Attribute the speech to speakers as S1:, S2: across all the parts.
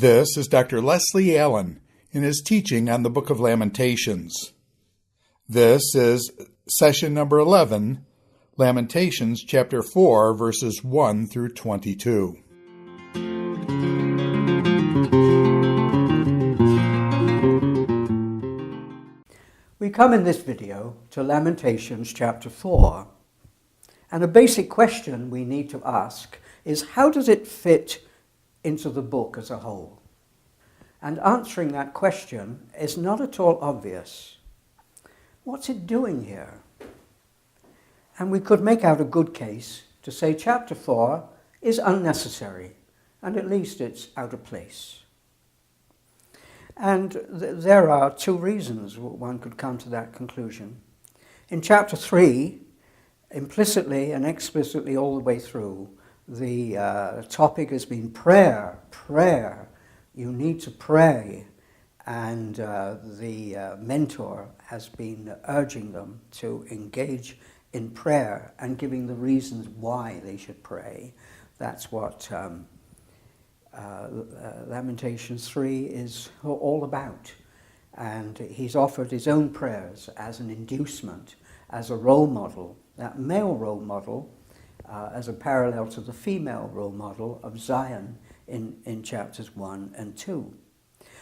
S1: This is Dr. Leslie Allen in his teaching on the Book of Lamentations. This is session number 11, Lamentations chapter 4, verses 1 through 22.
S2: We come in this video to Lamentations chapter 4, and a basic question we need to ask is, how does it fit into the book as a whole? And answering that question is not at all obvious. What's it doing here? And we could make out a good case to say chapter 4 is unnecessary, and at least it's out of place. And there are two reasons one could come to that conclusion. In chapter 3, implicitly and explicitly all the way through, the topic has been prayer. You need to pray. And the mentor has been urging them to engage in prayer and giving the reasons why they should pray. That's what Lamentations 3 is all about. And he's offered his own prayers as an inducement, as a role model, that male role model, as a parallel to the female role model of Zion in chapters 1 and 2.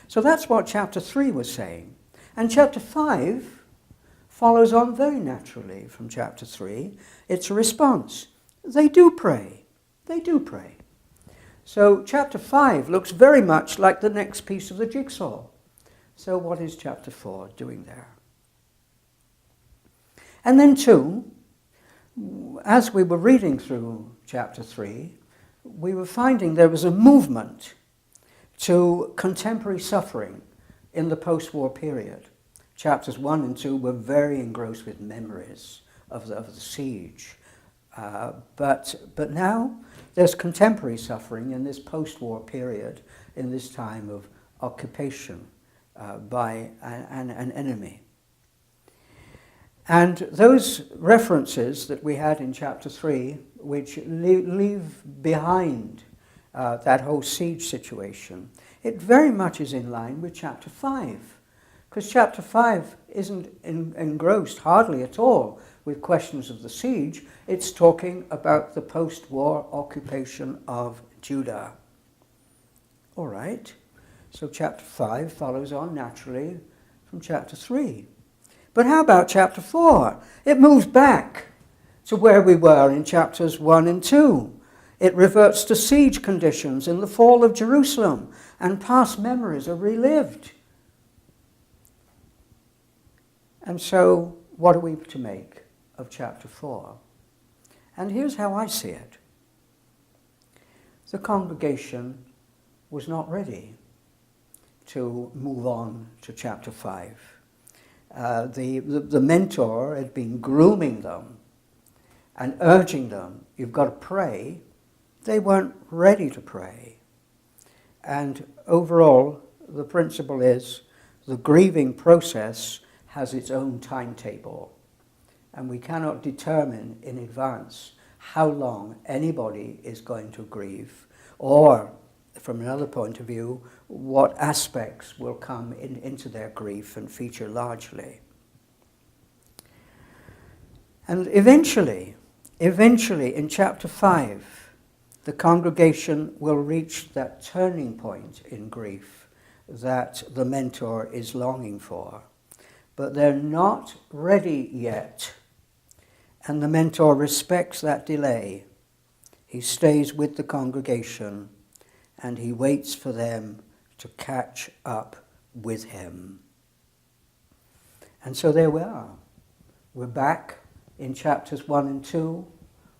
S2: So that's what chapter 3 was saying. And chapter 5 follows on very naturally from chapter 3. It's a response. They do pray. They do pray. So chapter 5 looks very much like the next piece of the jigsaw. So what is chapter 4 doing there? And then 2, as we were reading through chapter 3, we were finding there was a movement to contemporary suffering in the post-war period. Chapters 1 and 2 were very engrossed with memories of the siege. But now there's contemporary suffering in this post-war period, in this time of occupation by an enemy. And those references that we had in chapter 3, which leave behind that whole siege situation, it very much is in line with chapter 5. Because chapter 5 isn't engrossed hardly at all with questions of the siege. It's talking about the post-war occupation of Judah. All right, so chapter 5 follows on naturally from chapter 3. But how about chapter 4? It moves back to where we were in chapters 1 and 2. It reverts to siege conditions in the fall of Jerusalem, and past memories are relived. And so, what are we to make of chapter 4? And here's how I see it. The congregation was not ready to move on to chapter 5. The mentor had been grooming them and urging them, you've got to pray. They weren't ready to pray. And overall, the principle is the grieving process has its own timetable. And we cannot determine in advance how long anybody is going to grieve, or, from another point of view, what aspects will come into their grief and feature largely. And eventually, in chapter 5, the congregation will reach that turning point in grief that the mentor is longing for. But they're not ready yet, and the mentor respects that delay. He stays with the congregation, and he waits for them to catch up with him. And so there we are. We're back in chapters 1 and 2.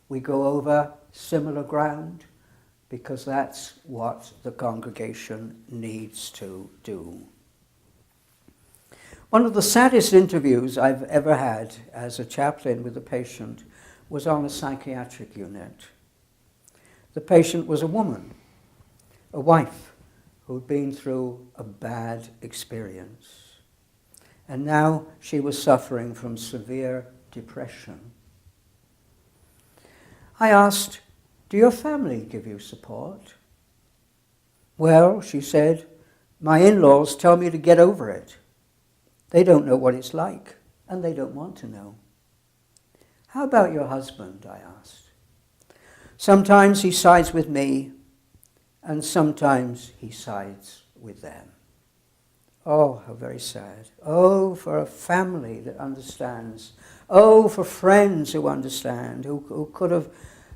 S2: We go over similar ground because that's what the congregation needs to do. One of the saddest interviews I've ever had as a chaplain with a patient was on a psychiatric unit. The patient was a woman, a wife who'd been through a bad experience. And now she was suffering from severe depression. I asked, do your family give you support? Well, she said, my in-laws tell me to get over it. They don't know what it's like, and they don't want to know. How about your husband, I asked. Sometimes he sides with me, and sometimes he sides with them. Oh, how very sad. Oh, for a family that understands. Oh, for friends who understand, who could have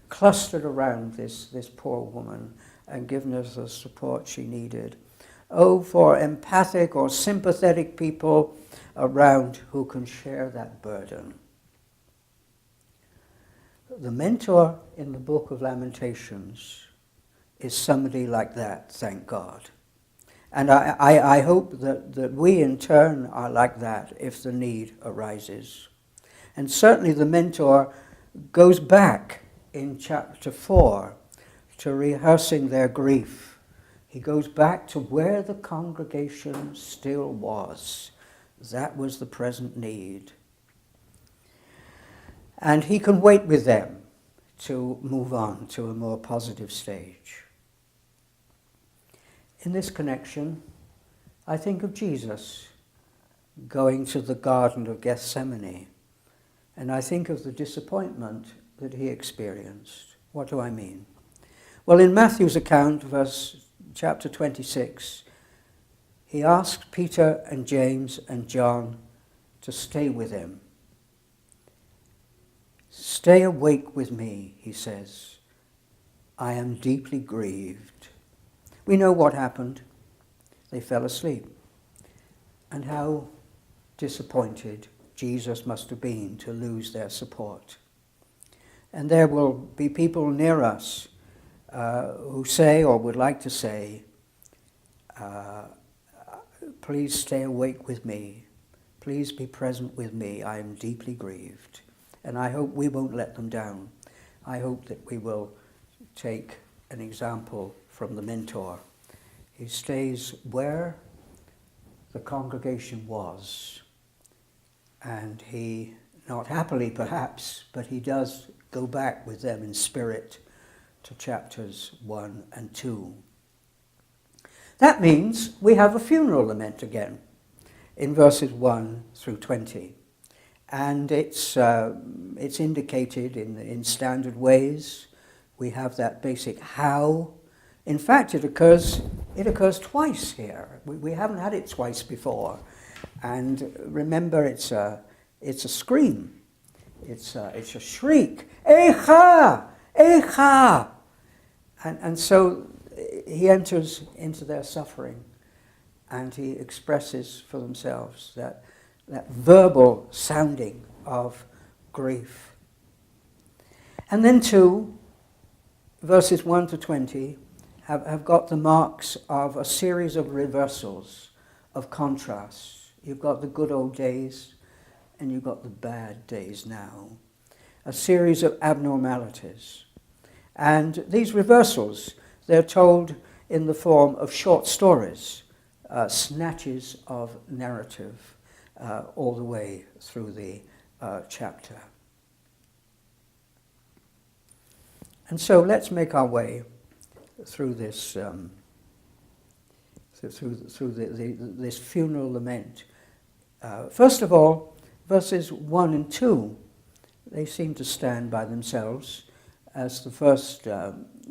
S2: clustered around this poor woman and given her the support she needed. Oh, for empathic or sympathetic people around who can share that burden. The mentor in the book of Lamentations is somebody like that, thank God. And I hope that we in turn are like that if the need arises. And certainly the mentor goes back in chapter 4 to rehearsing their grief. He goes back to where the congregation still was. That was the present need. And he can wait with them to move on to a more positive stage. In this connection, I think of Jesus going to the Garden of Gethsemane, and I think of the disappointment that he experienced. What do I mean? Well, in Matthew's account, chapter 26, he asked Peter and James and John to stay with him. Stay awake with me, he says. I am deeply grieved. We know what happened. They fell asleep. And how disappointed Jesus must have been to lose their support. And there will be people near us who say or would like to say, please stay awake with me. Please be present with me. I am deeply grieved. And I hope we won't let them down. I hope that we will take an example from the mentor. He stays where the congregation was. And he, not happily perhaps, but he does go back with them in spirit to chapters 1 and 2. That means we have a funeral lament again in verses 1 through 20. And it's indicated in standard ways. We have that basic how. In fact, it occurs twice here. We haven't had it twice before. And remember, it's a scream. It's a shriek. Echa! Echa! And so he enters into their suffering, and he expresses for themselves that verbal sounding of grief. And then too, verses 1 to 20 have got the marks of a series of reversals, of contrasts. You've got the good old days, and you've got the bad days now. A series of abnormalities. And these reversals, they're told in the form of short stories, snatches of narrative, all the way through the chapter. And so let's make our way through this this funeral lament. First of all, verses 1 and 2, they seem to stand by themselves as the first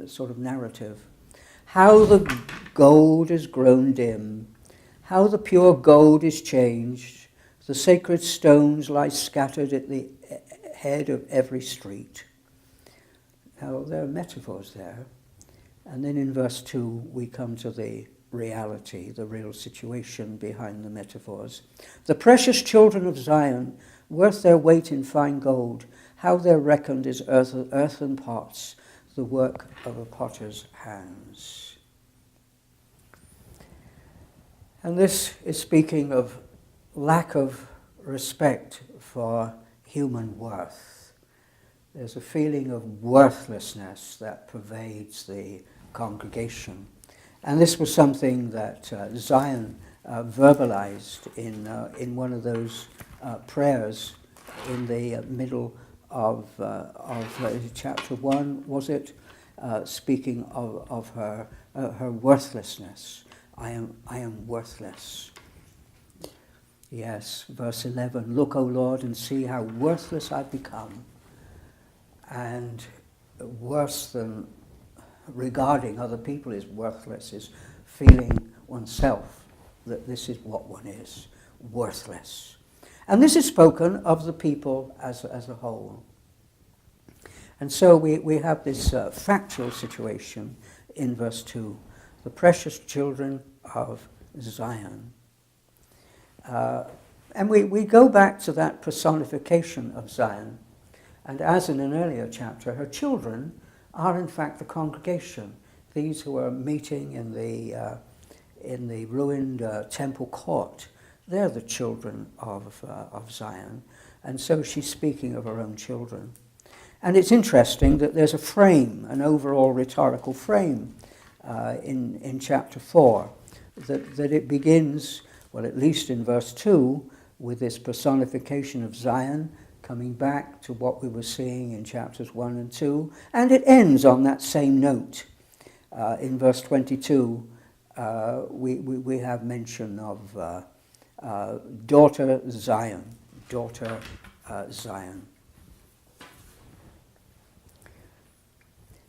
S2: sort of narrative. How the gold is grown dim, how the pure gold is changed, the sacred stones lie scattered at the head of every street. Now, there are metaphors there. And then in verse 2, we come to the reality, the real situation behind the metaphors. The precious children of Zion, worth their weight in fine gold, how they're reckoned as earthen pots, the work of a potter's hands. And this is speaking of lack of respect for human worth. There's a feeling of worthlessness that pervades the congregation. And this was something that Zion verbalized in one of those prayers in the middle of chapter 1, was it? speaking of her worthlessness. I am worthless. Yes, verse 11, look, O Lord, and see how worthless I've become. And worse than regarding other people is worthless, is feeling oneself that this is what one is, worthless. And this is spoken of the people as a whole. And so we have this factual situation in verse 2, the precious children of Zion. And we go back to that personification of Zion, and as in an earlier chapter, her children are in fact the congregation, these who are meeting in the ruined temple court. They're the children of Zion, and so she's speaking of her own children. And it's interesting that there's a frame, an overall rhetorical frame in chapter 4, that it begins, well, at least in verse 2, with this personification of Zion, coming back to what we were seeing in chapters 1 and 2, and it ends on that same note. In verse 22, we have mention of daughter Zion, daughter Zion.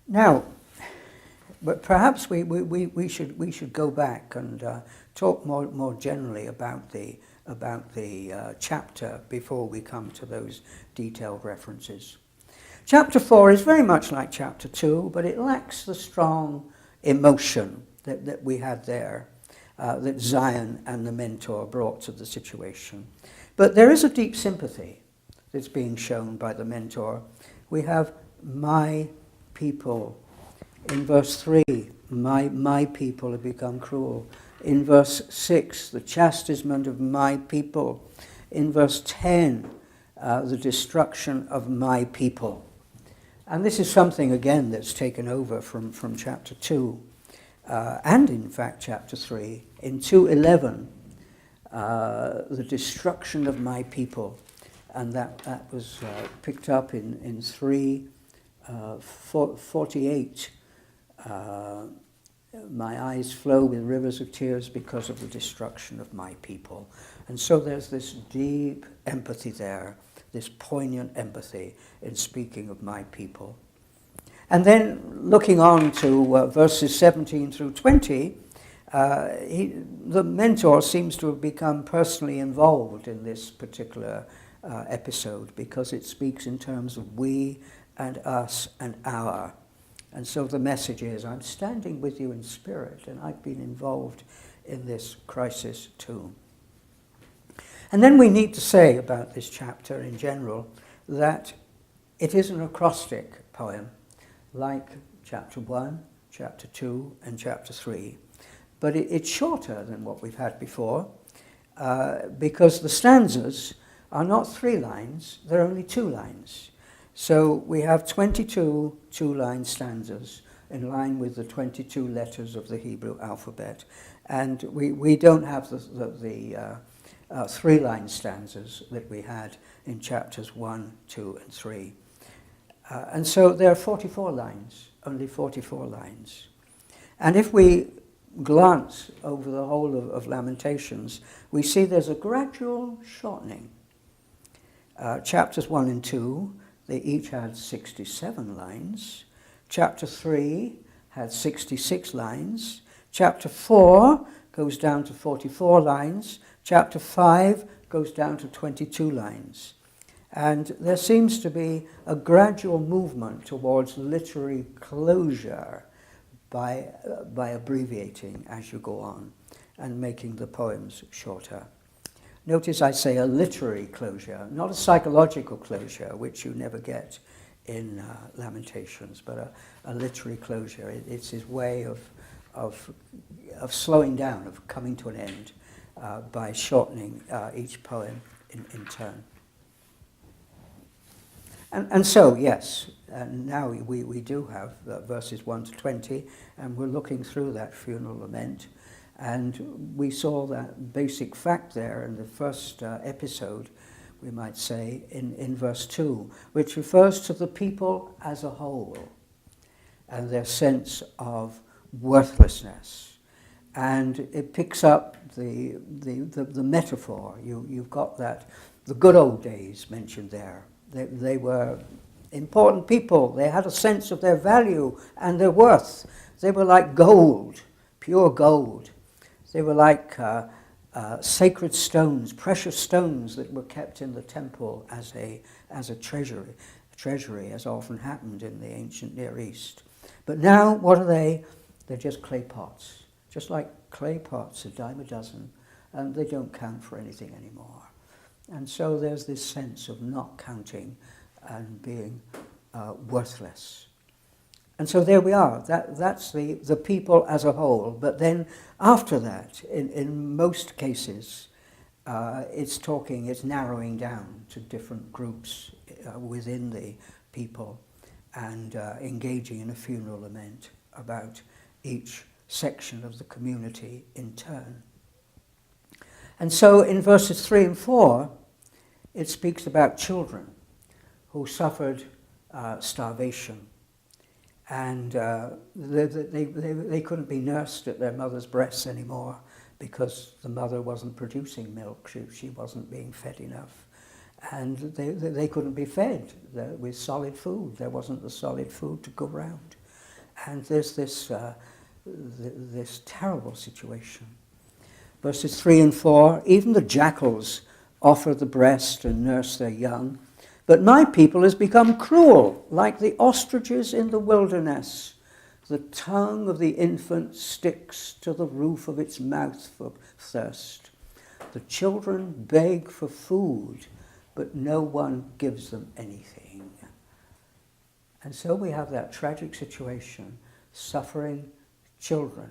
S2: Now, but perhaps we should go back and talk more generally about the chapter before we come to those detailed references. Chapter 4 is very much like chapter 2, but it lacks the strong emotion that we had there, that Zion and the mentor brought to the situation. But there is a deep sympathy that's being shown by the mentor. We have my people. In verse 3, my people have become cruel. In verse 6, the chastisement of my people. In verse 10, the destruction of my people. And this is something, again, that's taken over from chapter 2, and in fact chapter 3. In 2:11, the destruction of my people. And that was picked up in 3:48. My eyes flow with rivers of tears because of the destruction of my people. And so there's this deep empathy there, this poignant empathy in speaking of my people. And then looking on to verses 17 through 20, the mentor seems to have become personally involved in this particular episode, because it speaks in terms of we and us and our. And so the message is, I'm standing with you in spirit, and I've been involved in this crisis too. And then we need to say about this chapter in general that it is an acrostic poem, like chapter 1, chapter 2, and chapter 3. But it's shorter than what we've had before, because the stanzas are not 3 lines, they're only 2 lines. So we have 22 two-line stanzas in line with the 22 letters of the Hebrew alphabet. And we don't have the 3-line stanzas that we had in chapters 1, 2, and 3. And so there are 44 lines, only 44 lines. And if we glance over the whole of Lamentations, we see there's a gradual shortening. Chapters 1 and 2, they each had 67 lines. Chapter 3 had 66 lines. Chapter 4 goes down to 44 lines. Chapter 5 goes down to 22 lines. And there seems to be a gradual movement towards literary closure by abbreviating as you go on and making the poems shorter. Notice I say a literary closure, not a psychological closure, which you never get in Lamentations, but a literary closure. It's his way of slowing down, of coming to an end by shortening each poem in turn. And so, yes, now we do have verses 1 to 20, and we're looking through that funeral lament. And we saw that basic fact there in the first episode, we might say, in verse 2, which refers to the people as a whole. and their sense of worthlessness. And it picks up the metaphor. You've got that, the good old days mentioned there. They were important people. They had a sense of their value and their worth. They were like gold, pure gold. They were like sacred stones, precious stones that were kept in the temple as a treasury, as often happened in the ancient Near East. But now, what are they? They're just clay pots, just like clay pots, a dime a dozen, and they don't count for anything anymore. And so there's this sense of not counting and being worthless. And so there we are. That's the people as a whole. But then after that, in most cases, it's narrowing down to different groups within the people and engaging in a funeral lament about each section of the community in turn. And so in verses 3 and 4, it speaks about children who suffered starvation. And they couldn't be nursed at their mother's breasts anymore because the mother wasn't producing milk. She wasn't being fed enough. And they couldn't be fed with solid food. There wasn't the solid food to go around. And there's this terrible situation. Verses 3 and 4, even the jackals offer the breast and nurse their young. But my people has become cruel, like the ostriches in the wilderness. The tongue of the infant sticks to the roof of its mouth for thirst. The children beg for food, but no one gives them anything. And so we have that tragic situation, suffering children.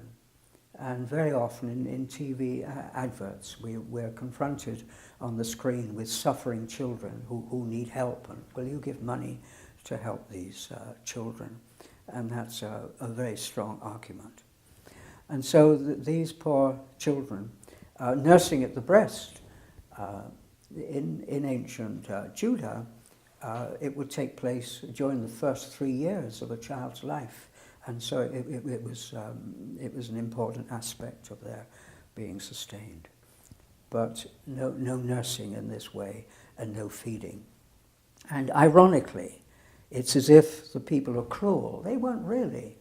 S2: And very often in TV adverts, we're confronted on the screen with suffering children who need help. And will you give money to help these children? And that's a very strong argument. And so these poor children, nursing at the breast, in ancient Judah, it would take place during the first 3 years of a child's life. And so it was an important aspect of their being sustained. But no nursing in this way and no feeding. And ironically, it's as if the people are cruel. They weren't really.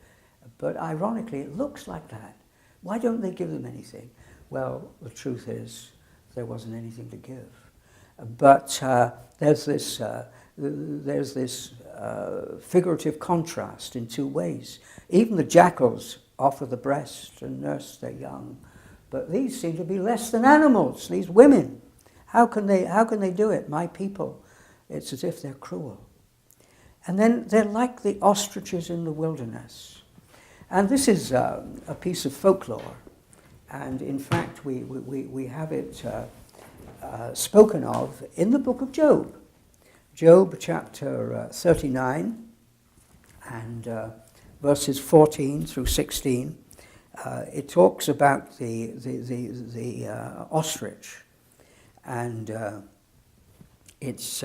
S2: But ironically, it looks like that. Why don't they give them anything? Well, the truth is, there wasn't anything to give. But there's this figurative contrast in two ways. Even the jackals offer the breast and nurse their young, but these seem to be less than animals. These women, how can they do it? My people, it's as if they're cruel. And then they're like the ostriches in the wilderness. And this is a piece of folklore, and in fact we have it spoken of in the book of Job. Job chapter 39 and verses 14 through 16. It talks about the ostrich, and it's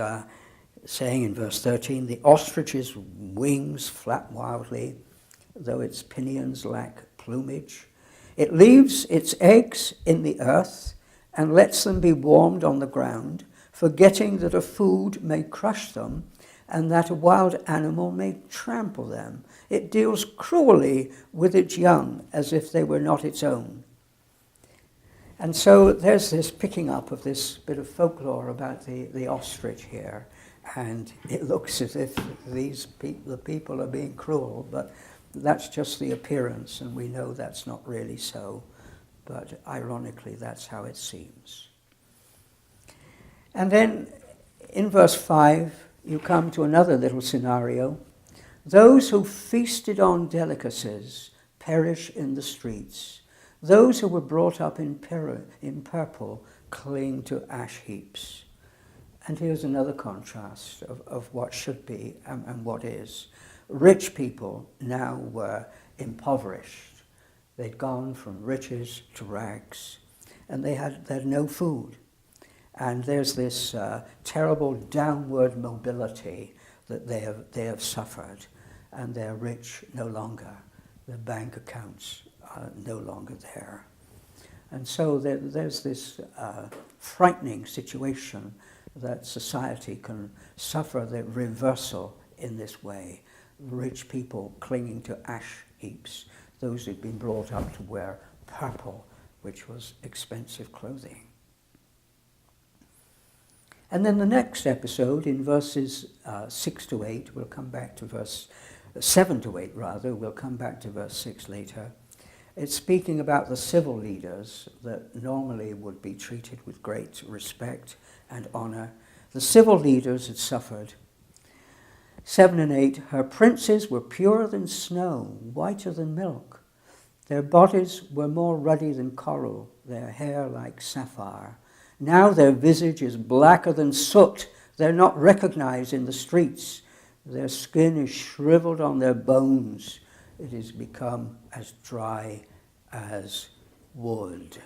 S2: saying in verse 13, the ostrich's wings flap wildly, though its pinions lack plumage. It leaves its eggs in the earth and lets them be warmed on the ground, forgetting that a food may crush them and that a wild animal may trample them. It deals cruelly with its young as if they were not its own. And so there's this picking up of this bit of folklore about the ostrich here, and it looks as if the people are being cruel, but that's just the appearance, and we know that's not really so. But ironically, that's how it seems. And then in verse 5, you come to another little scenario. Those who feasted on delicacies perish in the streets. Those who were brought up in purple cling to ash heaps. And here's another contrast of what should be and what is. Rich people now were impoverished. They'd gone from riches to rags, and they had no food. And there's this terrible downward mobility that they have suffered. and they're rich no longer. Their bank accounts are no longer there. And so there's this frightening situation that society can suffer the reversal in this way. Rich people clinging to ash heaps, those who'd been brought up to wear purple, which was expensive clothing. And then the next episode, in verses 6 to 8, we'll come back to verse 7 to 8 rather, we'll come back to verse 6 later. It's speaking about the civil leaders that normally would be treated with great respect and honour. The civil leaders had suffered. 7 and 8, her princes were purer than snow, whiter than milk. Their bodies were more ruddy than coral, their hair like sapphire. Now their visage is blacker than soot. They're not recognized in the streets. Their skin is shriveled on their bones. It has become as dry as wood.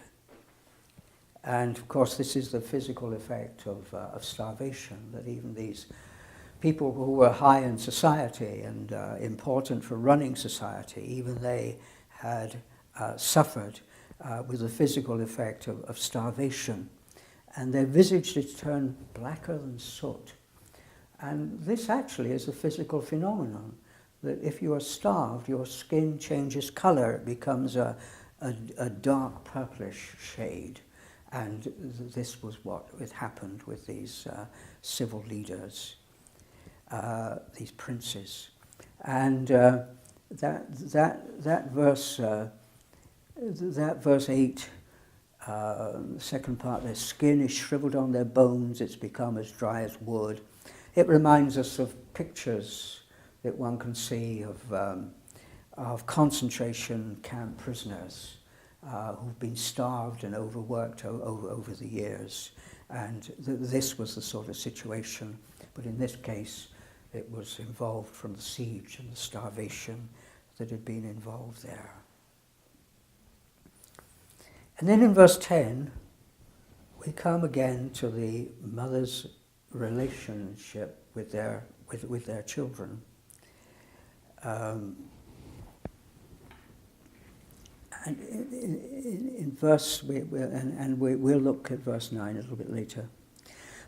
S2: And of course, this is the physical effect of starvation, that even these people who were high in society and important for running society, even they had suffered with the physical effect of starvation. And their visage did turn blacker than soot. And this actually is a physical phenomenon, that if you are starved, your skin changes colour, it becomes a dark purplish shade. And this was what had happened with these civil leaders, these princes. And that verse 8, the second part, their skin is shriveled on their bones, it's become as dry as wood. It reminds us of pictures that one can see of concentration camp prisoners who've been starved and overworked over the years. And this was the sort of situation, but in this case it was involved from the siege and the starvation that had been involved there. And then in verse 10, we come again to the mother's relationship with their children. And in verse, we'll look at verse 9 a little bit later.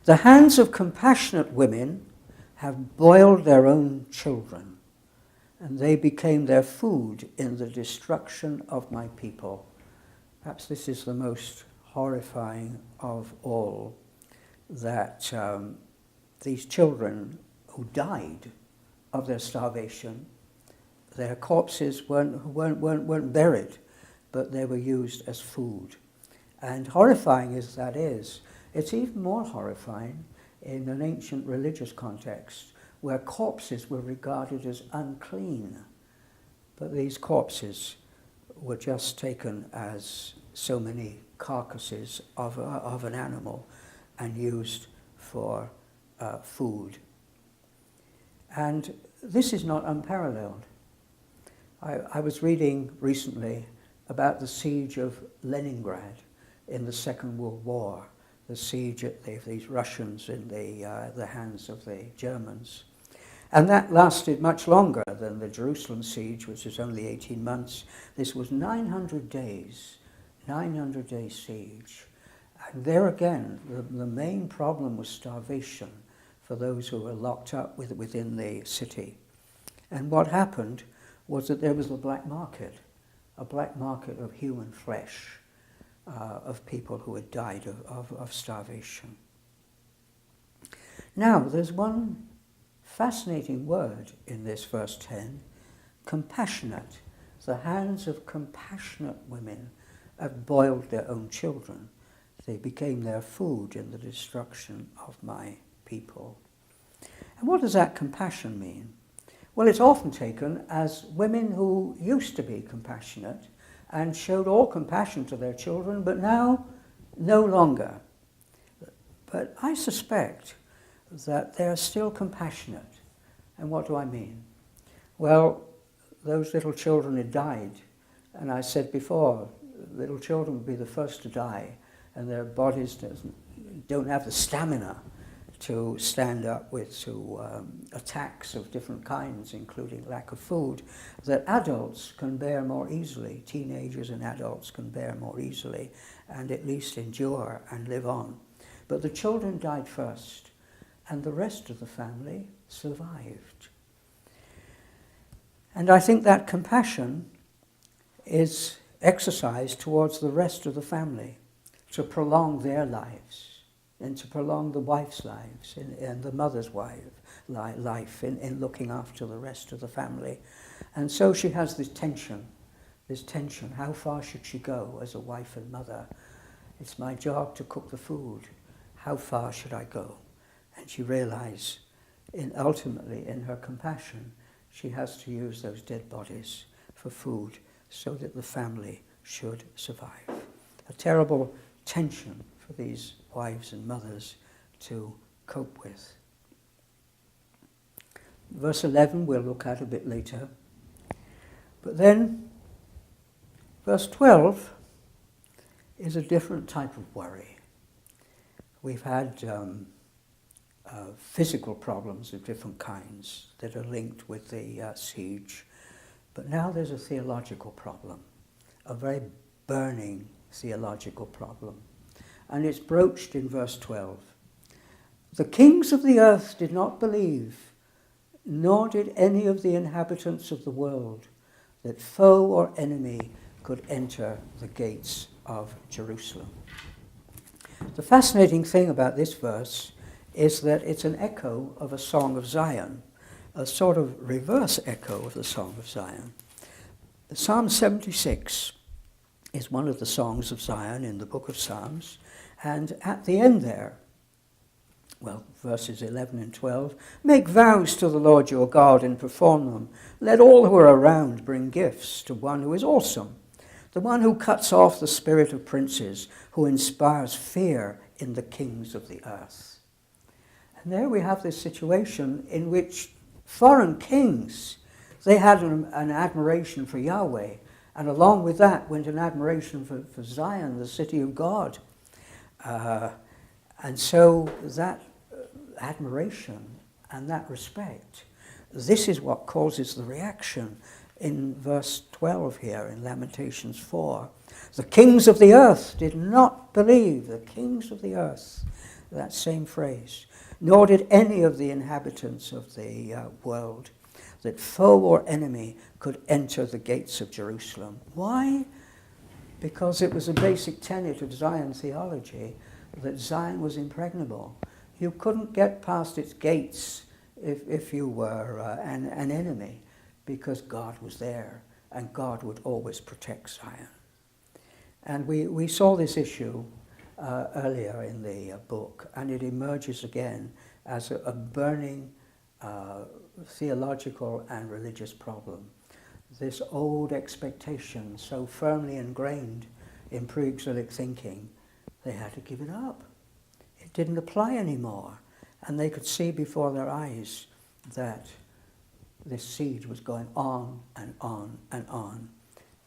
S2: The hands of compassionate women have boiled their own children, and they became their food in the destruction of my people. Perhaps this is the most horrifying of all, that these children who died of their starvation, their corpses weren't buried, but they were used as food. And horrifying as that is, it's even more horrifying in an ancient religious context where corpses were regarded as unclean. But these corpses were just taken as so many carcasses of an animal and used for food. And this is not unparalleled. I was reading recently about the siege of Leningrad in the Second World War, the siege of these Russians in the hands of the Germans. And that lasted much longer than the Jerusalem siege, which was only 18 months. This was 900 days, 900-day siege. And there again, the main problem was starvation for those who were locked up within the city. And what happened was that there was a black market of human flesh, of people who had died of starvation. Now, there's one fascinating word in this verse 10, compassionate. The hands of compassionate women have boiled their own children. They became their food in the destruction of my people. And what does that compassion mean? Well, it's often taken as women who used to be compassionate and showed all compassion to their children, but now no longer. But I suspect that they are still compassionate. And what do I mean? Well, those little children had died, and I said before, little children would be the first to die, and their bodies don't have the stamina to stand up to attacks of different kinds, including lack of food, that adults can bear more easily, teenagers and adults can bear more easily, and at least endure and live on. But the children died first, and the rest of the family survived. And I think that compassion is exercised towards the rest of the family to prolong their lives and to prolong the wife's lives and the mother's life in looking after the rest of the family. And so she has this tension. How far should she go as a wife and mother? It's my job to cook the food. How far should I go? And she realizes, ultimately in her compassion, she has to use those dead bodies for food so that the family should survive. A terrible tension for these wives and mothers to cope with. Verse 11 we'll look at a bit later. But then, verse 12 is a different type of worry. We've had physical problems of different kinds that are linked with the siege. But now there's a theological problem, a very burning theological problem. And it's broached in verse 12. The kings of the earth did not believe, nor did any of the inhabitants of the world, that foe or enemy could enter the gates of Jerusalem. The fascinating thing about this verse is that it's an echo of a Song of Zion, a sort of reverse echo of the Song of Zion. Psalm 76 is one of the songs of Zion in the book of Psalms, and at the end there, verses 11 and 12, make vows to the Lord your God and perform them. Let all who are around bring gifts to one who is awesome, the one who cuts off the spirit of princes, who inspires fear in the kings of the earth. And there we have this situation in which foreign kings, they had an admiration for Yahweh, and along with that went an admiration for Zion, the city of God. And so that admiration and that respect, this is what causes the reaction in verse 12 here in Lamentations 4. The kings of the earth did not believe, the kings of the earth, that same phrase, nor did any of the inhabitants of the world, that foe or enemy could enter the gates of Jerusalem. Why? Because it was a basic tenet of Zion theology that Zion was impregnable. You couldn't get past its gates if you were an enemy, because God was there, and God would always protect Zion. And we saw this issue earlier in the book, and it emerges again as a burning theological and religious problem. This old expectation, so firmly ingrained in pre-exilic thinking, they had to give it up. It didn't apply anymore. And they could see before their eyes that this siege was going on and on and on,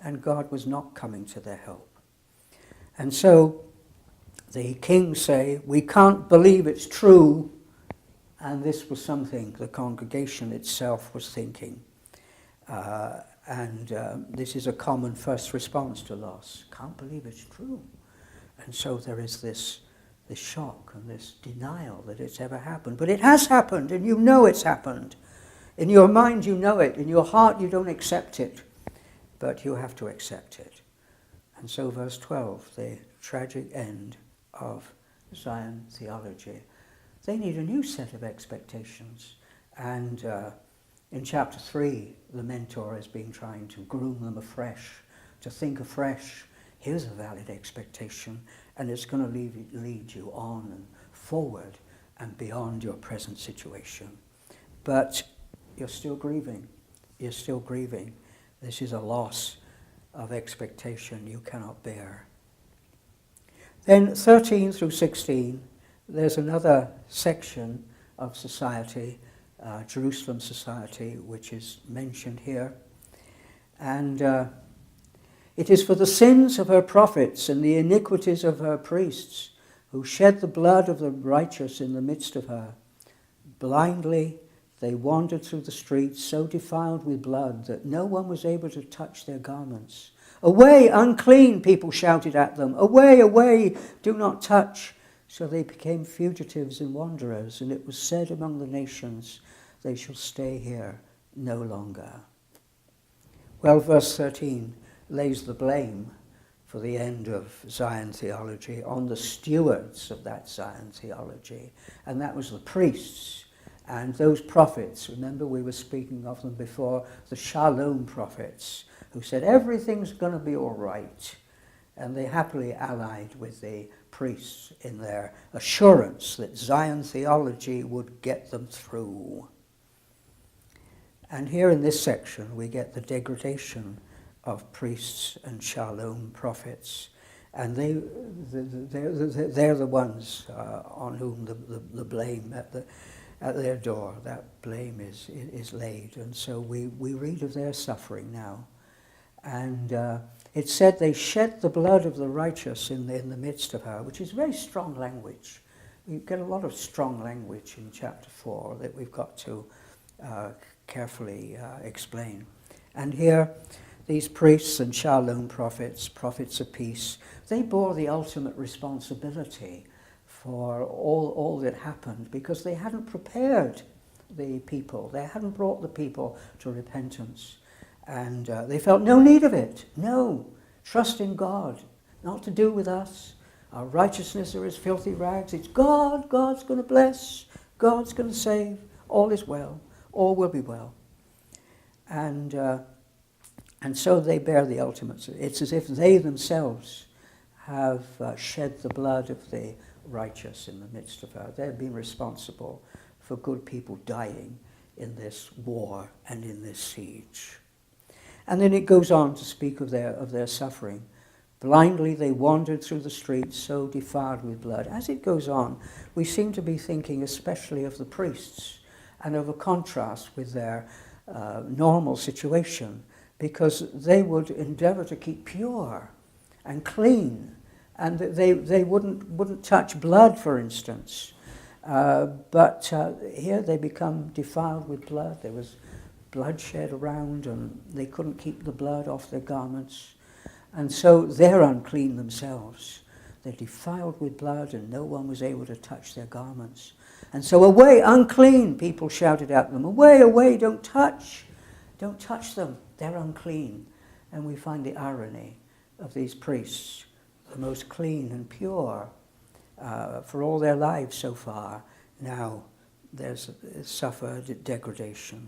S2: and God was not coming to their help. And so the kings say, we can't believe it's true, and this was something the congregation itself was thinking. This is a common first response to loss. Can't believe it's true. And so there is this shock and this denial that it's ever happened. But it has happened, and you know it's happened. In your mind you know it. In your heart you don't accept it. But you have to accept it. And so verse 12, the tragic end of Zion theology. They need a new set of expectations. And in chapter 3, the mentor has been trying to groom them afresh, to think afresh. Here's a valid expectation, and it's going to lead you on and forward and beyond your present situation. But you're still grieving. You're still grieving. This is a loss of expectation you cannot bear. Then 13 through 16, there's another section of society, Jerusalem society, which is mentioned here. And it is for the sins of her prophets and the iniquities of her priests who shed the blood of the righteous in the midst of her. Blindly they wandered through the streets, so defiled with blood that no one was able to touch their garments. Away, unclean, people shouted at them. Away, away, do not touch. So they became fugitives and wanderers, and it was said among the nations, they shall stay here no longer. Well, verse 13 lays the blame for the end of Zion theology on the stewards of that Zion theology, and that was the priests and those prophets. Remember, we were speaking of them before, the Shalom prophets, who said everything's going to be all right, and they happily allied with the priests in their assurance that Zion theology would get them through. And here in this section we get the degradation of priests and Shalom prophets, and they're the ones on whom the blame at their door, that blame is laid. And so we read of their suffering now. And it said they shed the blood of the righteous in the midst of her, which is very strong language. We get a lot of strong language in chapter 4 that we've got to carefully explain. And here, these priests and Shalom prophets, prophets of peace, they bore the ultimate responsibility for all that happened, because they hadn't prepared the people. They hadn't brought the people to repentance. And they felt no need of it. No. Trust in God. Not to do with us. Our righteousness are as filthy rags. It's God. God's going to bless. God's going to save. All is well. All will be well. And so they bear the ultimate. It's as if they themselves have shed the blood of the righteous in the midst of her. They've been responsible for good people dying in this war and in this siege. And then it goes on to speak of their suffering. Blindly they wandered through the streets, so defiled with blood. As it goes on, we seem to be thinking especially of the priests and of a contrast with their normal situation, because they would endeavor to keep pure and clean, and they wouldn't touch blood, for instance. But here they become defiled with blood. There was bloodshed around, and they couldn't keep the blood off their garments. And so they're unclean themselves. They're defiled with blood, and no one was able to touch their garments. And so, away, unclean, people shouted at them. Away, away, don't touch them. They're unclean. And we find the irony of these priests, the most clean and pure for all their lives so far. Now there's suffered degradation.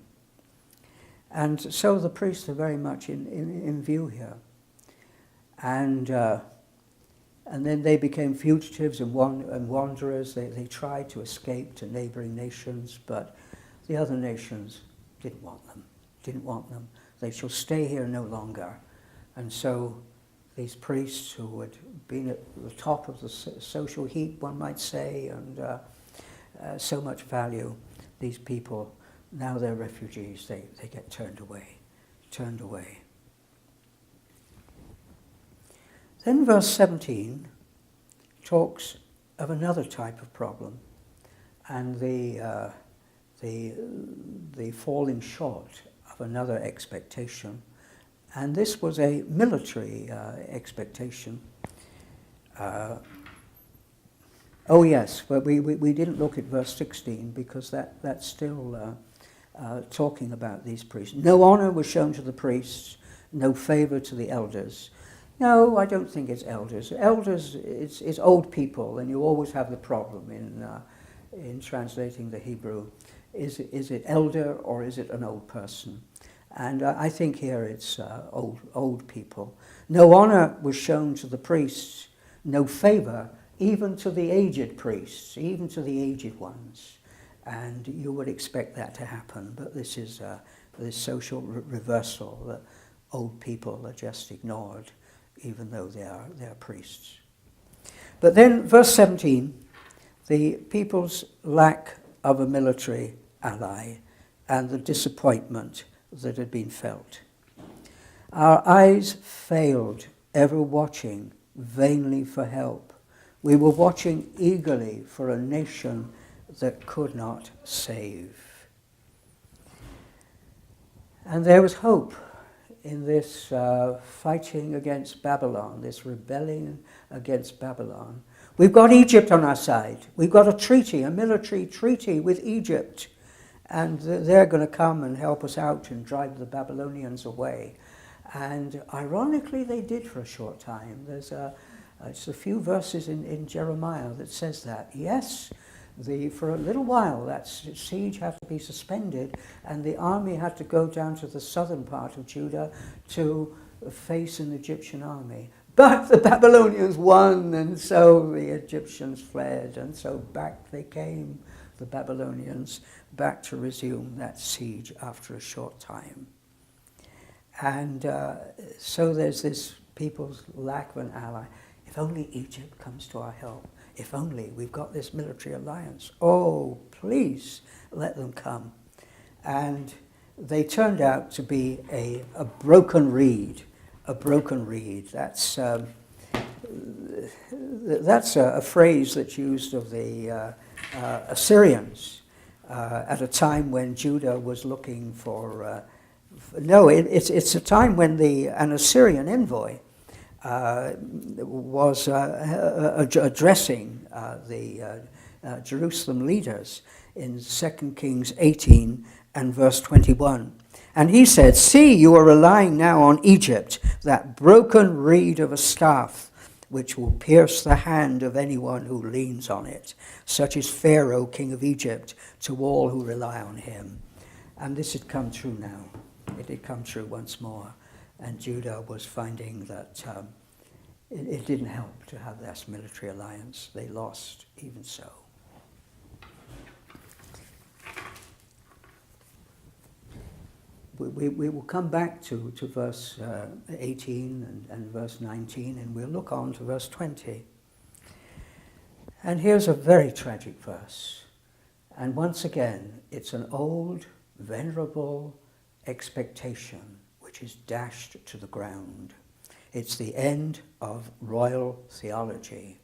S2: And so the priests are very much in view here. And then they became fugitives and wanderers. They tried to escape to neighboring nations, but the other nations didn't want them. They shall stay here no longer. And so these priests, who had been at the top of the social heap, one might say, and so much value, these people, now they're refugees. They get turned away. Then verse 17 talks of another type of problem, and the falling short of another expectation. And this was a military expectation. Oh yes, but we didn't look at verse 16, because that's still talking about these priests. No honor was shown to the priests, no favor to the elders. No, I don't think it's elders. Elders is old people, and you always have the problem in translating the Hebrew. Is it elder, or is it an old person? And I think here it's old people. No honor was shown to the priests, no favor even to the aged priests, even to the aged ones. And you would expect that to happen, but this is this social reversal that old people are just ignored, even though they are priests. But then verse 17, the people's lack of a military ally and the disappointment that had been felt. Our eyes failed, ever watching vainly for help. We were watching eagerly for a nation that could not save. And there was hope in this fighting against Babylon, this rebelling against Babylon. We've got Egypt on our side. We've got a treaty, a military treaty with Egypt. And they're going to come and help us out and drive the Babylonians away. And ironically, they did for a short time. There's it's a few verses in Jeremiah that says that. Yes, for a little while that siege had to be suspended, and the army had to go down to the southern part of Judah to face an Egyptian army. But the Babylonians won, and so the Egyptians fled, and so back they came, the Babylonians, back to resume that siege after a short time. And so there's this people's lack of an ally. If only Egypt comes to our help. If only we've got this military alliance. Oh, please let them come. And they turned out to be a broken reed. A broken reed. That's a phrase that's used of the Assyrians at a time when Judah was looking for. It's a time when an Assyrian envoy was addressing the Jerusalem leaders in 2 Kings 18 and verse 21. And he said, "See, you are relying now on Egypt, that broken reed of a staff, which will pierce the hand of anyone who leans on it. Such is Pharaoh, king of Egypt, to all who rely on him." And this had come true now. It had come true once more. And Judah was finding that it didn't help to have this military alliance. They lost even so. We will come back to verse 18 and verse 19, and we'll look on to verse 20. And here's a very tragic verse. And once again, it's an old, venerable expectation which is dashed to the ground. It's the end of royal theology.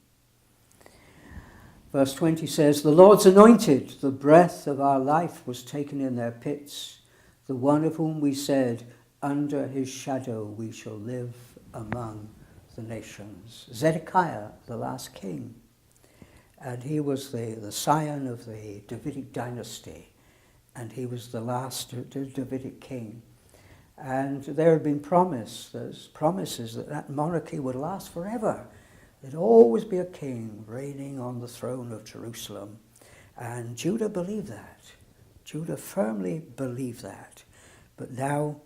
S2: Verse 20 says, "The Lord's anointed, the breath of our life was taken in their pits, the one of whom we said, under his shadow we shall live among the nations." Zedekiah, the last king, and he was the scion of the Davidic dynasty, and he was the last Davidic king. And there had been promises that monarchy would last forever. There'd always be a king reigning on the throne of Jerusalem. And Judah believed that. Judah firmly believed that. But now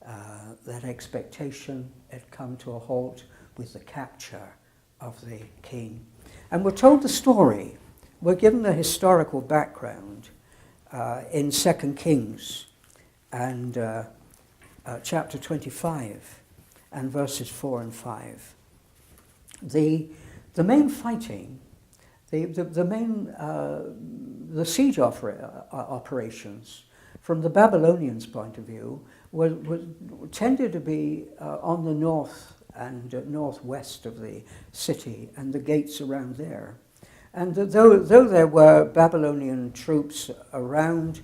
S2: that expectation had come to a halt with the capture of the king. And we're told the story. We're given the historical background in 2 Kings and chapter 25 and verses 4 and 5. The main fighting, the siege operations from the Babylonians' point of view tended to be on the north and northwest of the city and the gates around there. And though there were Babylonian troops around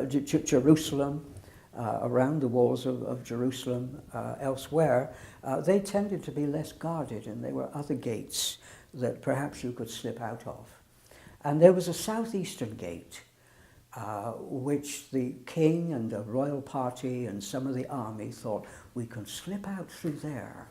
S2: Jerusalem, around the walls of Jerusalem elsewhere, they tended to be less guarded, and there were other gates that perhaps you could slip out of. And there was a southeastern gate, which the king and the royal party and some of the army thought, we can slip out through there.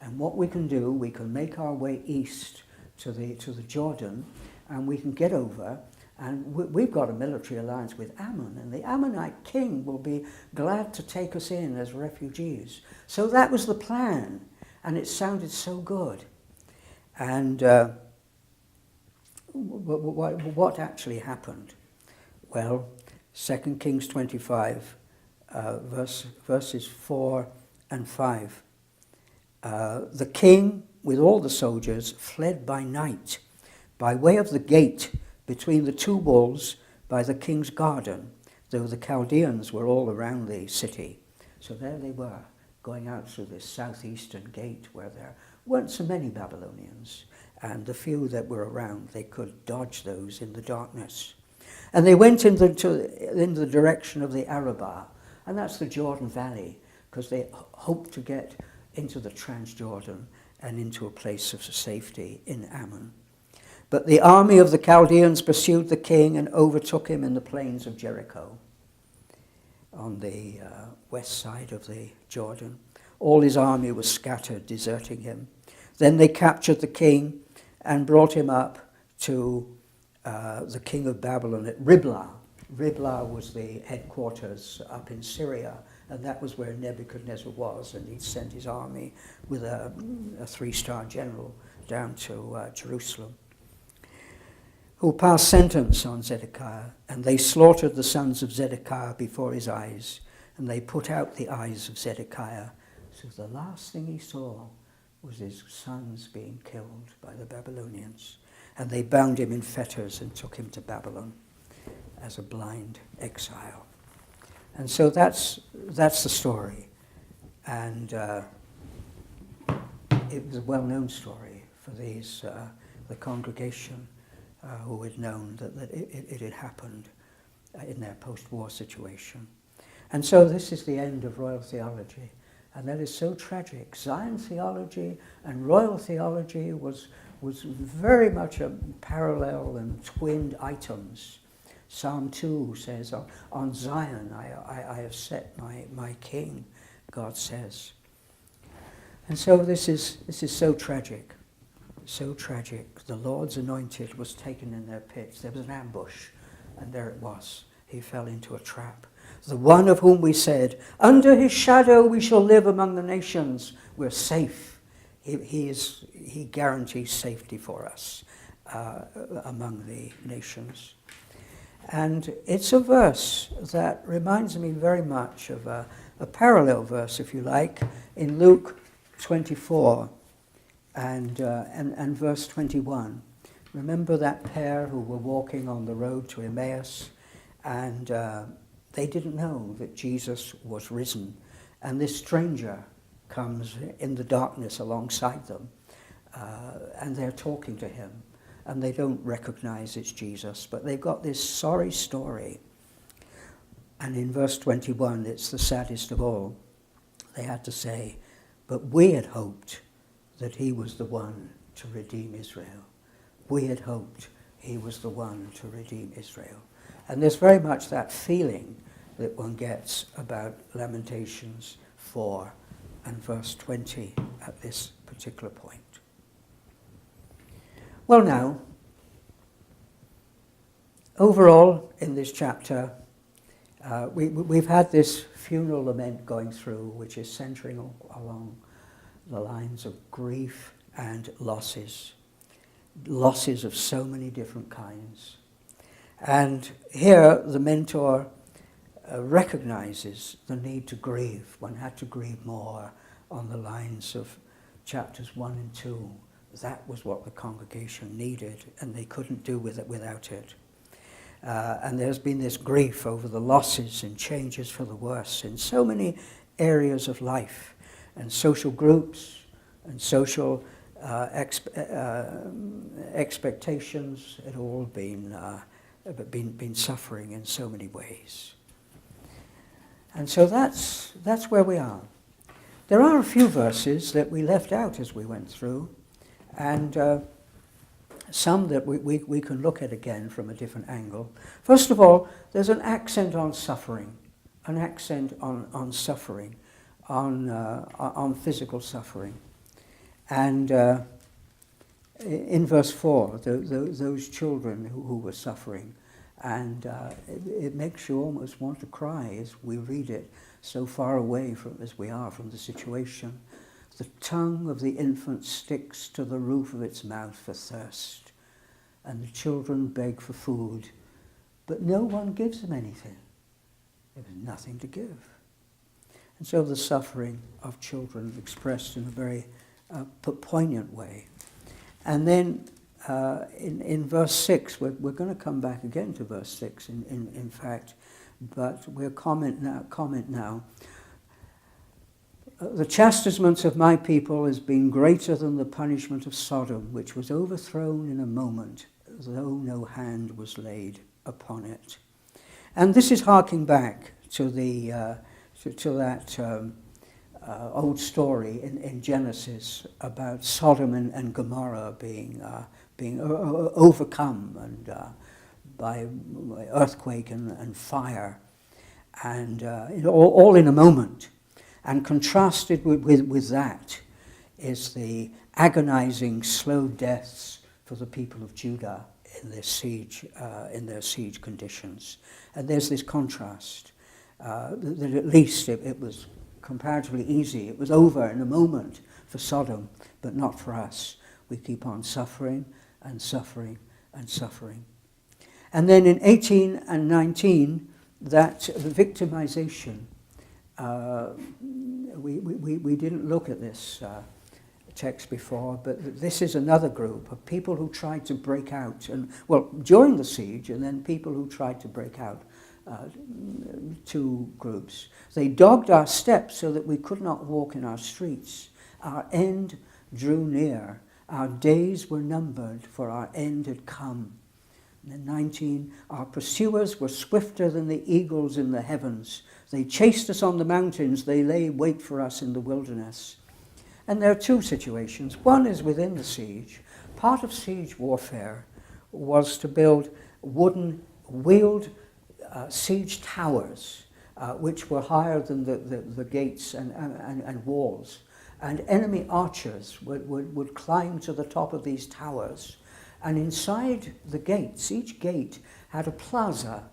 S2: And what we can do, we can make our way east to the Jordan, and we can get over. And we've got a military alliance with Ammon, and the Ammonite king will be glad to take us in as refugees. So that was the plan, and it sounded so good. And what actually happened? Well, 2 Kings 25, verses 4 and 5. The king, with all the soldiers, fled by night, by way of the gate between the two walls by the king's garden, though the Chaldeans were all around the city. So there they were, going out through this southeastern gate where there weren't so many Babylonians, and the few that were around, they could dodge those in the darkness. And they went in the direction of the Arabah, and that's the Jordan Valley, because they hoped to get into the Transjordan and into a place of safety in Ammon. But the army of the Chaldeans pursued the king and overtook him in the plains of Jericho, on the west side of the Jordan. All his army was scattered, deserting him. Then they captured the king and brought him up to the king of Babylon at Riblah. Riblah was the headquarters up in Syria, and that was where Nebuchadnezzar was, and he'd sent his army with a 3-star general down to Jerusalem, who passed sentence on Zedekiah, and they slaughtered the sons of Zedekiah before his eyes, and they put out the eyes of Zedekiah. So the last thing he saw was his sons being killed by the Babylonians, and they bound him in fetters and took him to Babylon as a blind exile. And so that's the story, and it was a well-known story for these the congregation who had known that it had happened in their post-war situation. And so this is the end of royal theology, and that is so tragic. Zion theology and royal theology was very much a parallel and twinned items. Psalm 2 says, on Zion I have set my king, God says. And so this is so tragic. So tragic. The Lord's anointed was taken in their pits. There was an ambush, and there it was. He fell into a trap. The one of whom we said, under his shadow we shall live among the nations. We're safe. He guarantees safety for us among the nations. And it's a verse that reminds me very much of a parallel verse, if you like, in Luke 24. And verse 21. Remember that pair who were walking on the road to Emmaus, and they didn't know that Jesus was risen. And this stranger comes in the darkness alongside them, and they're talking to him, and they don't recognize it's Jesus, but they've got this sorry story. And in verse 21, it's the saddest of all. They had to say, but we had hoped that he was the one to redeem Israel. We had hoped he was the one to redeem Israel. And there's very much that feeling that one gets about Lamentations 4 and verse 20 at this particular point. Well now, overall in this chapter, we've had this funeral lament going through, which is centering along the lines of grief and losses of so many different kinds. And here the mentor recognizes the need to grieve. One had to grieve more on the lines of chapters 1 and 2. That was what the congregation needed, and they couldn't do without it. And there's been this grief over the losses and changes for the worse in so many areas of life, and social groups and social expectations had all been suffering in so many ways. And so that's where we are. There are a few verses that we left out as we went through, and some that we can look at again from a different angle. First of all, there's an accent on suffering, on suffering, on physical suffering. And in verse 4, those children who were suffering, and it makes you almost want to cry as we read it, so far away as we are from the situation. The tongue of the infant sticks to the roof of its mouth for thirst, and the children beg for food, but no one gives them anything. There was nothing to give. And so the suffering of children expressed in a very poignant way. And then in verse 6, we're going to come back again to verse 6, in fact, but we'll comment now. The chastisement of my people has been greater than the punishment of Sodom, which was overthrown in a moment, though no hand was laid upon it. And this is harking back to that old story in Genesis about Sodom and Gomorrah being overcome and by earthquake and fire, and all in a moment. And contrasted with that is the agonizing slow deaths for the people of Judah in their siege conditions. And there's this contrast that at least it was comparatively easy. It was over in a moment for Sodom, but not for us. We keep on suffering and suffering and suffering. And then in 18 and 19, that victimization. We didn't look at this text before, but this is another group of people who tried to break out, during the siege, and then people who tried to break out, two groups. They dogged our steps so that we could not walk in our streets. Our end drew near. Our days were numbered, for our end had come. And then 19, our pursuers were swifter than the eagles in the heavens. They chased us on the mountains. They lay wait for us in the wilderness. And there are two situations. One is within the siege. Part of siege warfare was to build wooden wheeled siege towers, which were higher than the gates and walls. And enemy archers would climb to the top of these towers. And inside the gates, each gate had a plaza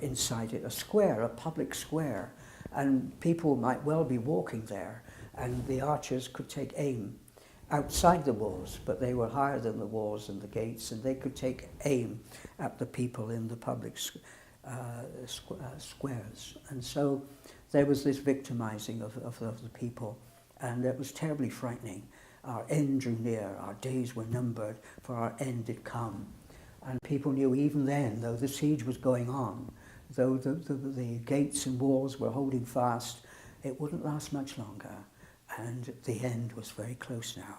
S2: inside it, a square, a public square. And people might well be walking there, and the archers could take aim outside the walls, but they were higher than the walls and the gates, and they could take aim at the people in the public squares. And so there was this victimizing of the people, and it was terribly frightening. Our end drew near, our days were numbered, for our end had come. And people knew even then, though the siege was going on, though the gates and walls were holding fast, it wouldn't last much longer, and the end was very close now.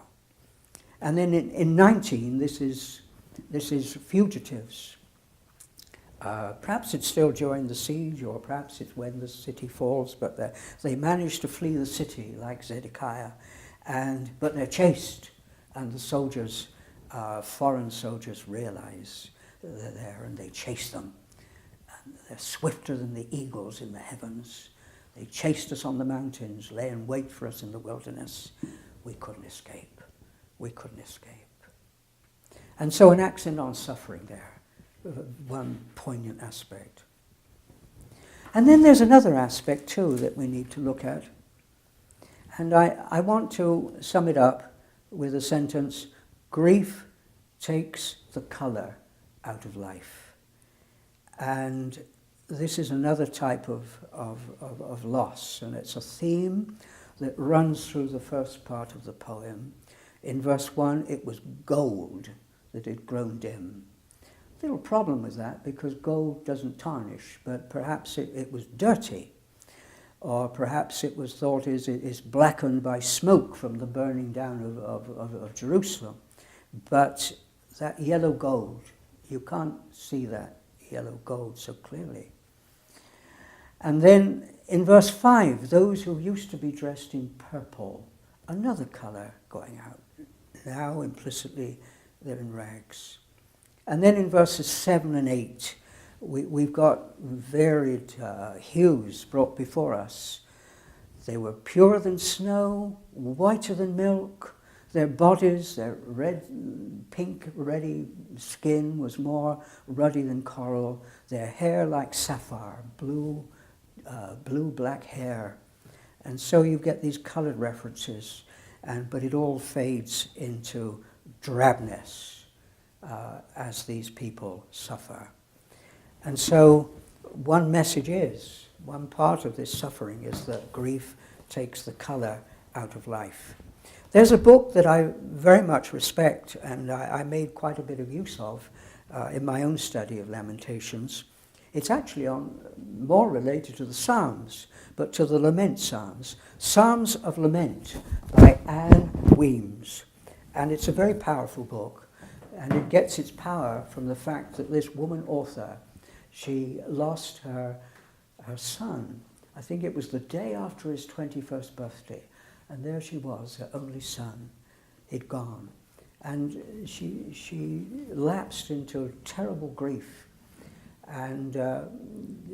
S2: And then in 19, this is fugitives. Perhaps it's still during the siege, or perhaps it's when the city falls, but they managed to flee the city like Zedekiah, but they're chased, and the soldiers, foreign soldiers, realize that they're there, and they chase them. And they're swifter than the eagles in the heavens. They chased us on the mountains, lay in wait for us in the wilderness. We couldn't escape. We couldn't escape. And so an accent on suffering there, one poignant aspect. And then there's another aspect too that we need to look at. And I want to sum it up with a sentence: grief takes the colour out of life. And this is another type of loss, and it's a theme that runs through the first part of the poem. In verse 1, it was gold that had grown dim. Little problem with that, because gold doesn't tarnish, but perhaps it was dirty, or perhaps it was thought is blackened by smoke from the burning down of Jerusalem. But that yellow gold, you can't see that yellow gold so clearly. And then in verse 5, those who used to be dressed in purple, another colour going out. Now implicitly they're in rags. And then in verses 7 and 8, we've got varied hues brought before us. They were purer than snow, whiter than milk. Their bodies, their pink, ruddy skin was more ruddy than coral. Their hair like sapphire, blue-black hair. And so you get these coloured references, but it all fades into drabness as these people suffer. And so one part of this suffering is that grief takes the colour out of life. There's a book that I very much respect, and I made quite a bit of use of in my own study of Lamentations. It's actually more related to the Psalms, but to the Lament Psalms. Psalms of Lament by Anne Weems. And it's a very powerful book, and it gets its power from the fact that this woman author, she lost her son. I think it was the day after his 21st birthday, and there she was, her only son. He'd gone. And she lapsed into terrible grief. And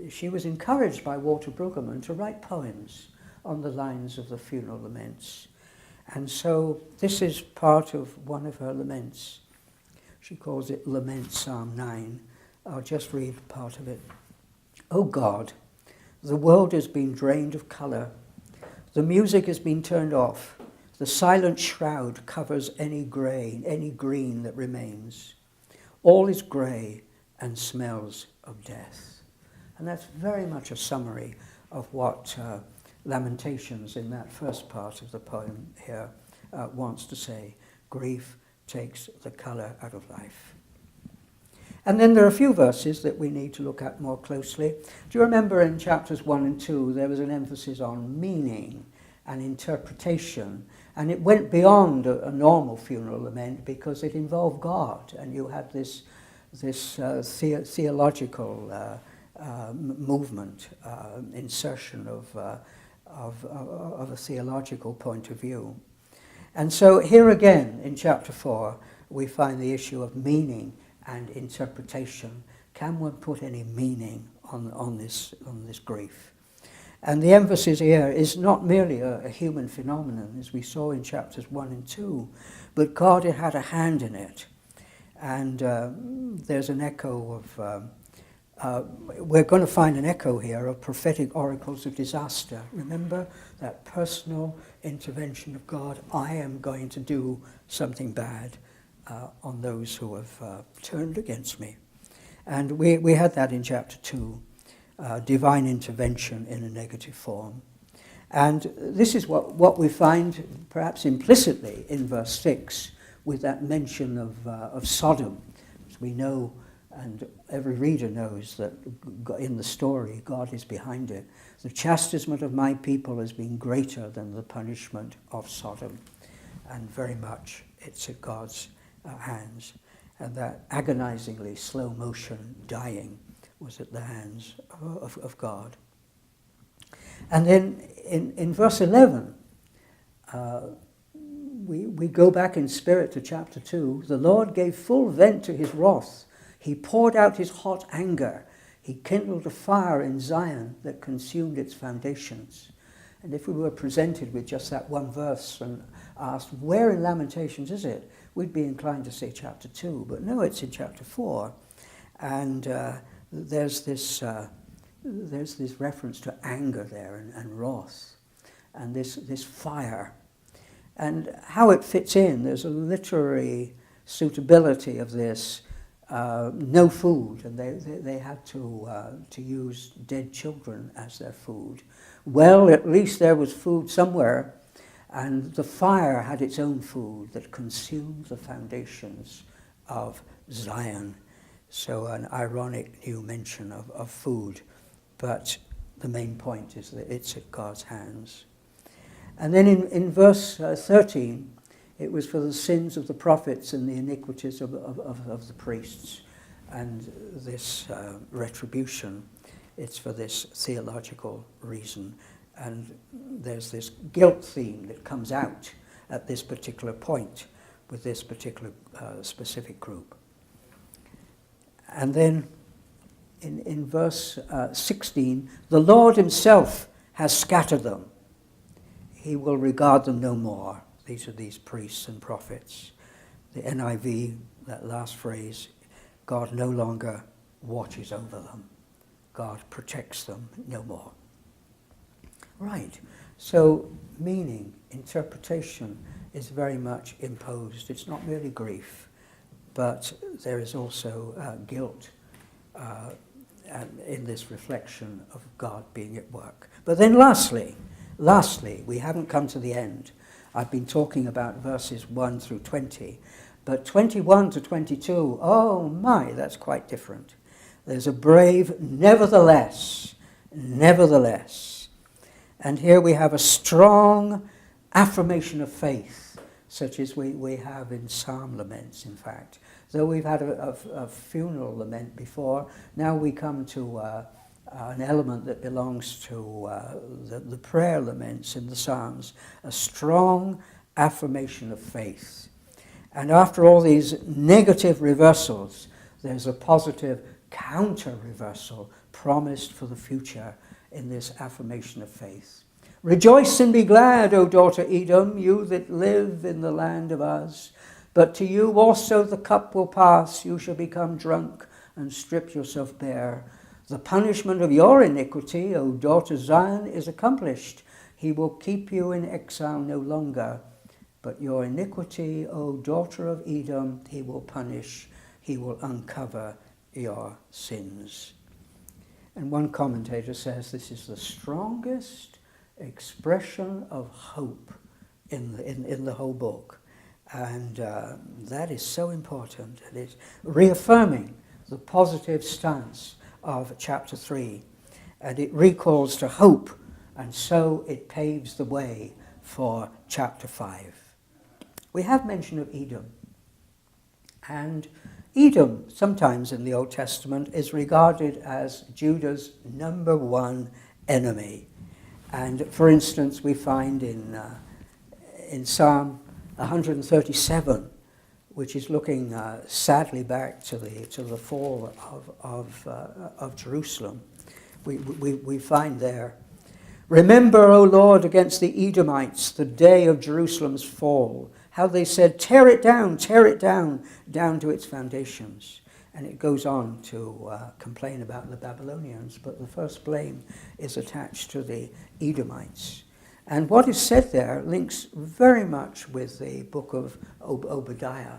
S2: she was encouraged by Walter Brueggemann to write poems on the lines of the funeral laments. And so this is part of one of her laments. She calls it Lament Psalm 9. I'll just read part of it. O God, the world has been drained of colour. The music has been turned off. The silent shroud covers any green that remains. All is grey and smells of death. And that's very much a summary of what Lamentations in that first part of the poem here wants to say. Grief takes the colour out of life. And then there are a few verses that we need to look at more closely. Do you remember in chapters 1 and 2 there was an emphasis on meaning and interpretation, and it went beyond a normal funeral lament because it involved God, and you had this theological movement, insertion of a theological point of view. And so here again in chapter 4 we find the issue of meaning and interpretation. Can one put any meaning on this grief? And the emphasis here is not merely a human phenomenon, as we saw in chapters 1 and 2, but God had a hand in it. And there's an echo of, we're going to find an echo here of prophetic oracles of disaster. Remember that personal intervention of God. I am going to do something bad on those who have turned against me. And we had that in chapter 2. Divine intervention in a negative form. And this is what we find perhaps implicitly in verse 6 with that mention of Sodom. As we know, and every reader knows, that in the story God is behind it. The chastisement of my people has been greater than the punishment of Sodom. And very much it's at God's hands. And that agonizingly slow motion dying was at the hands of God. And then in verse 11, we go back in spirit to chapter 2. The Lord gave full vent to his wrath. He poured out his hot anger. He kindled a fire in Zion that consumed its foundations. And if we were presented with just that one verse and asked, where in Lamentations is it? We'd be inclined to say chapter 2. But no, it's in chapter 4. And there's this reference to anger there and wrath and this fire. And how it fits in, there's a literary suitability of this. No food, and they had to use dead children as their food. Well, at least there was food somewhere, and the fire had its own food that consumed the foundations of Zion. So an ironic new mention of food, but the main point is that it's at God's hands. And then in verse 13, it was for the sins of the prophets and the iniquities of the priests. And this retribution, it's for this theological reason. And there's this guilt theme that comes out at this particular point with this particular specific group. And then in verse 16, the Lord himself has scattered them. He will regard them no more. These are these priests and prophets. The NIV, that last phrase, God no longer watches over them. God protects them no more. Right, so meaning, interpretation is very much imposed. It's not merely grief, but there is also guilt in this reflection of God being at work. But then lastly, we haven't come to the end. I've been talking about verses 1 through 20, but 21 to 22, oh my, that's quite different. There's a brave nevertheless, nevertheless. And here we have a strong affirmation of faith, such as we have in psalm laments, in fact. Though we've had a funeral lament before, now we come to an element that belongs to the prayer laments in the Psalms, a strong affirmation of faith. And after all these negative reversals, there's a positive counter-reversal promised for the future in this affirmation of faith. Rejoice and be glad, O daughter Edom, you that live in the land of Uz. But to you also the cup will pass, you shall become drunk and strip yourself bare. The punishment of your iniquity, O daughter Zion, is accomplished. He will keep you in exile no longer. But your iniquity, O daughter of Edom, he will punish. He will uncover your sins. And one commentator says this is the strongest expression of hope in the whole book. And that is so important. It is reaffirming the positive stance of chapter 3. And it recalls to hope, and so it paves the way for chapter 5. We have mention of Edom. And Edom, sometimes in the Old Testament, is regarded as Judah's number one enemy. And for instance, we find in Psalm 137, which is looking sadly back to the fall of Jerusalem, we find there, remember, O Lord, against the Edomites, the day of Jerusalem's fall, how they said, tear it down to its foundations. And it goes on to complain about the Babylonians, but the first blame is attached to the Edomites. And what is said there links very much with the book of Obadiah.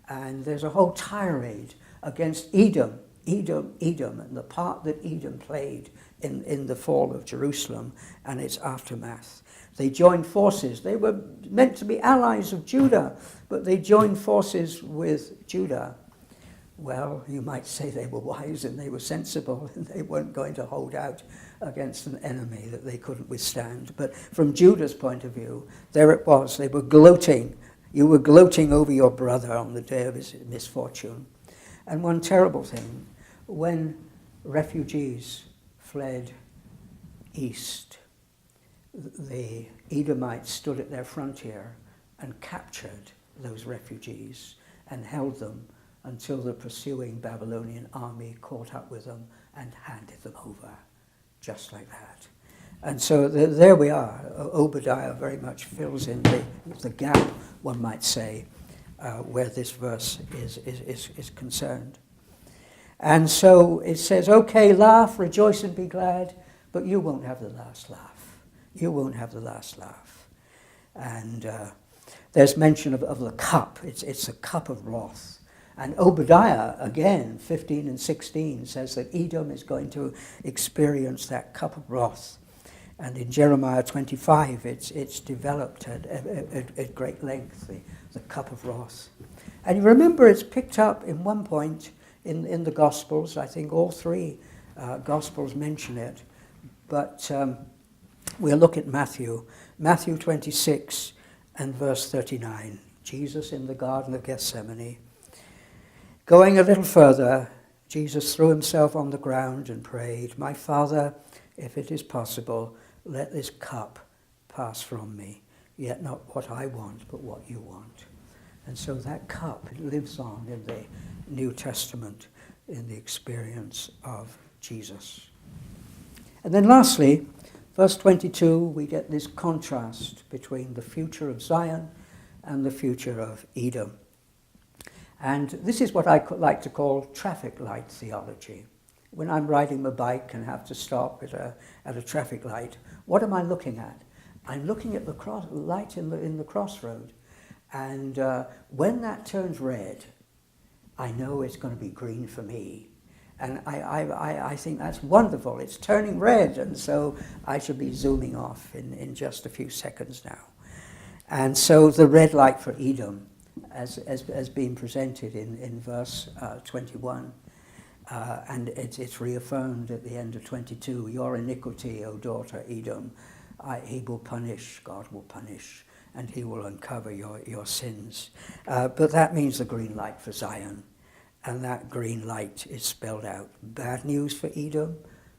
S2: And there's a whole tirade against Edom, and the part that Edom played in the fall of Jerusalem and its aftermath. They joined forces. They were meant to be allies of Judah, but they joined forces with Judah. Well, you might say they were wise and they were sensible and they weren't going to hold out against an enemy that they couldn't withstand. But from Judah's point of view, there it was. They were gloating. You were gloating over your brother on the day of his misfortune. And one terrible thing, when refugees fled east, the Edomites stood at their frontier and captured those refugees and held them until the pursuing Babylonian army caught up with them and handed them over, just like that. And so there we are. Obadiah very much fills in the gap, one might say, where this verse is concerned. And so it says, okay, laugh, rejoice and be glad, but you won't have the last laugh. You won't have the last laugh. And there's mention of the cup. It's a cup of wrath. And Obadiah, again, 15 and 16, says that Edom is going to experience that cup of wrath. And in Jeremiah 25, it's developed at great length, the cup of wrath. And you remember it's picked up in one point in the Gospels. I think all three Gospels mention it. But we'll look at Matthew 26 and verse 39. Jesus in the Garden of Gethsemane. Going a little further, Jesus threw himself on the ground and prayed, my Father, if it is possible, let this cup pass from me, yet not what I want, but what you want. And so that cup lives on in the New Testament in the experience of Jesus. And then lastly, verse 22, we get this contrast between the future of Zion and the future of Edom. And this is what I like to call traffic light theology. When I'm riding my bike and have to stop at a traffic light, what am I looking at? I'm looking at the light in the crossroad. And when that turns red, I know it's going to be green for me. And I think that's wonderful. It's turning red, and so I should be zooming off in just a few seconds now. And so the red light for Edom, as being presented in verse 21, And it's reaffirmed at the end of 22, your iniquity, O daughter Edom, he will punish, God will punish, and he will uncover your sins. But that means the green light for Zion, and that green light is spelled out. Bad news for Edom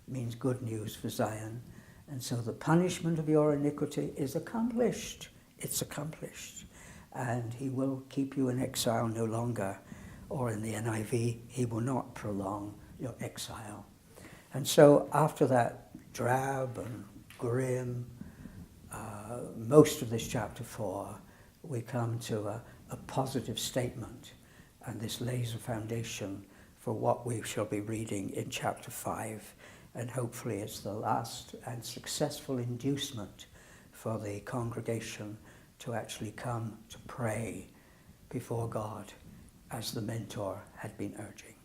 S2: means good news for Zion. And so the punishment of your iniquity is accomplished. It's accomplished. And he will keep you in exile no longer. Or in the NIV, he will not prolong your exile. And so after that drab and grim, most of this chapter 4, we come to a positive statement. And this lays a foundation for what we shall be reading in chapter 5. And hopefully it's the last and successful inducement for the congregation to actually come to pray before God as the mentor had been urging.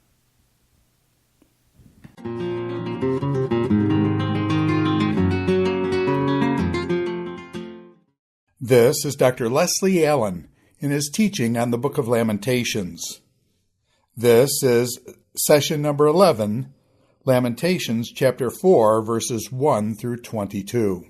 S1: This is Dr. Leslie Allen in his teaching on the Book of Lamentations. This is session number 11, Lamentations chapter 4, verses 1 through 22.